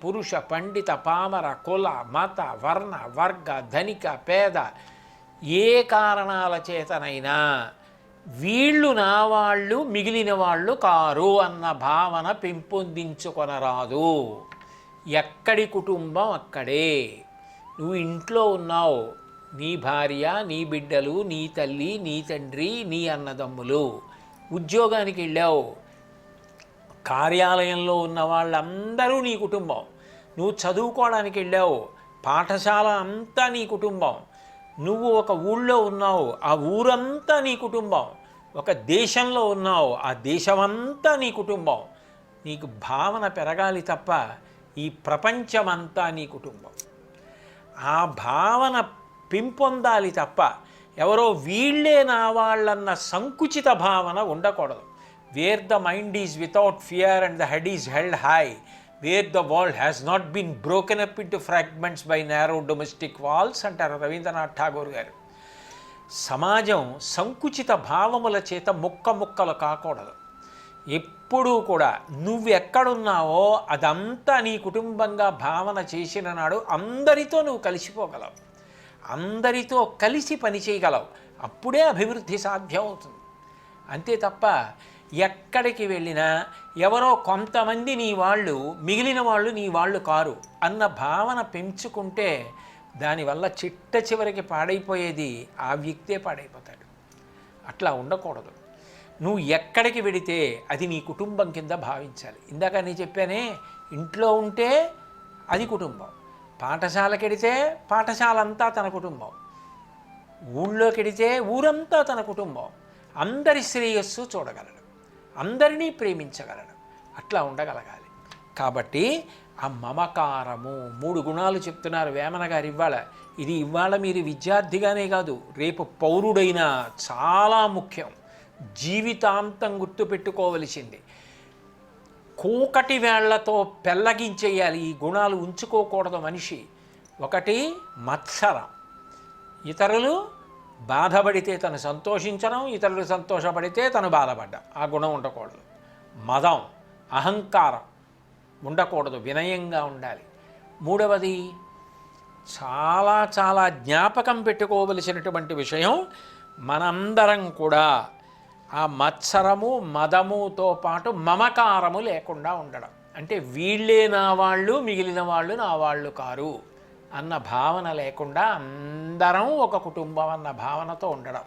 పురుష, పండిత, పామర, కుల, మత, వర్ణ, వర్గ, ధనిక, పేద, ఏ కారణాల చేతనైనా వీళ్ళు నా వాళ్ళు, మిగిలిన వాళ్ళు కారు అన్న భావన పెంపొందించుకొనరాదు. ఎక్కడి కుటుంబం అక్కడే. నువ్వు ఇంట్లో ఉన్నావు, నీ భార్య, నీ బిడ్డలు, నీ తల్లి, నీ తండ్రి, నీ అన్నదమ్ములు. ఉద్యోగానికి వెళ్ళావు, కార్యాలయంలో ఉన్న వాళ్ళందరూ నీ కుటుంబం. నువ్వు చదువుకోవడానికి వెళ్ళావు, పాఠశాల అంతా నీ కుటుంబం. నువ్వు ఒక ఊళ్ళో ఉన్నావు, ఆ ఊరంతా నీ కుటుంబం. ఒక దేశంలో ఉన్నావు, ఆ దేశమంతా నీ కుటుంబం. నీకు భావన పెరగాలి తప్ప ఈ ప్రపంచమంతా నీ కుటుంబం. ఆ భావన పెంపొందాలి తప్ప ఎవరో వీళ్ళే నా వాళ్ళన్న సంకుచిత భావన ఉండకూడదు. Where the mind is without fear and the head is held high, where the world has not been broken up into fragments by narrow domestic walls అంటారు రవీంద్రనాథ్ ఠాగూర్ గారు. సమాజం సంకుచిత భావముల చేత ముక్కలు కాకూడదు. ఎప్పుడూ కూడా నువ్వెక్కడున్నావో అదంతా నీ కుటుంబంగా భావన చేసిన నాడు అందరితో నువ్వు కలిసిపోగలవు, అందరితో కలిసి పని చేయగలవు. అప్పుడే అభివృద్ధి సాధ్యం అవుతుంది. అంతే తప్ప ఎక్కడికి వెళ్ళినా ఎవరో కొంతమంది నీ వాళ్ళు, మిగిలిన వాళ్ళు నీ వాళ్ళు కారు అన్న భావన పెంచుకుంటే దానివల్ల చిట్ట చివరికి పాడైపోయేది ఆ వ్యక్తే పాడైపోతాడు. అట్లా ఉండకూడదు. నువ్వు ఎక్కడికి వెడితే అది నీ కుటుంబం కింద భావించాలి. ఇందాక నేను చెప్పానే, ఇంట్లో ఉంటే అది కుటుంబం, పాఠశాలకి వెడితే పాఠశాల అంతా తన కుటుంబం, ఊళ్ళోకి వెడితే ఊరంతా తన కుటుంబం. అందరి శ్రేయస్సు చూడగలడు, అందరినీ ప్రేమించగలడు. అట్లా ఉండగలగాలి. కాబట్టి ఆ మమకారము, 3 గుణాలు చెప్తున్నారు వేమన గారు ఇవాళ. ఇది ఇవాళ మీరు విద్యార్థిగానే కాదు, రేపు పౌరుడైనా చాలా ముఖ్యం, జీవితాంతం గుర్తుపెట్టుకోవలసింది. కూకటి వేళ్లతో పెళ్ళగించేయాలి. ఈ గుణాలు ఉంచుకోకూడదు మనిషి. ఒకటి మత్సరం, ఇతరులు బాధపడితే తను సంతోషించడం, ఇతరులు సంతోషపడితే తను బాధపడ్డం, ఆ గుణం ఉండకూడదు. మదం, అహంకారం ఉండకూడదు, వినయంగా ఉండాలి. మూడవది చాలా చాలా జ్ఞాపకం పెట్టుకోవలసినటువంటి విషయం, మనందరం కూడా ఆ మత్సరము, మదముతో పాటు మమకారము లేకుండా ఉండడం. అంటే వీళ్ళే నా వాళ్ళు, మిగిలిన వాళ్ళు నా వాళ్ళు కారు అన్న భావన లేకుండా అందరం ఒక కుటుంబం అన్న భావనతో ఉండడం.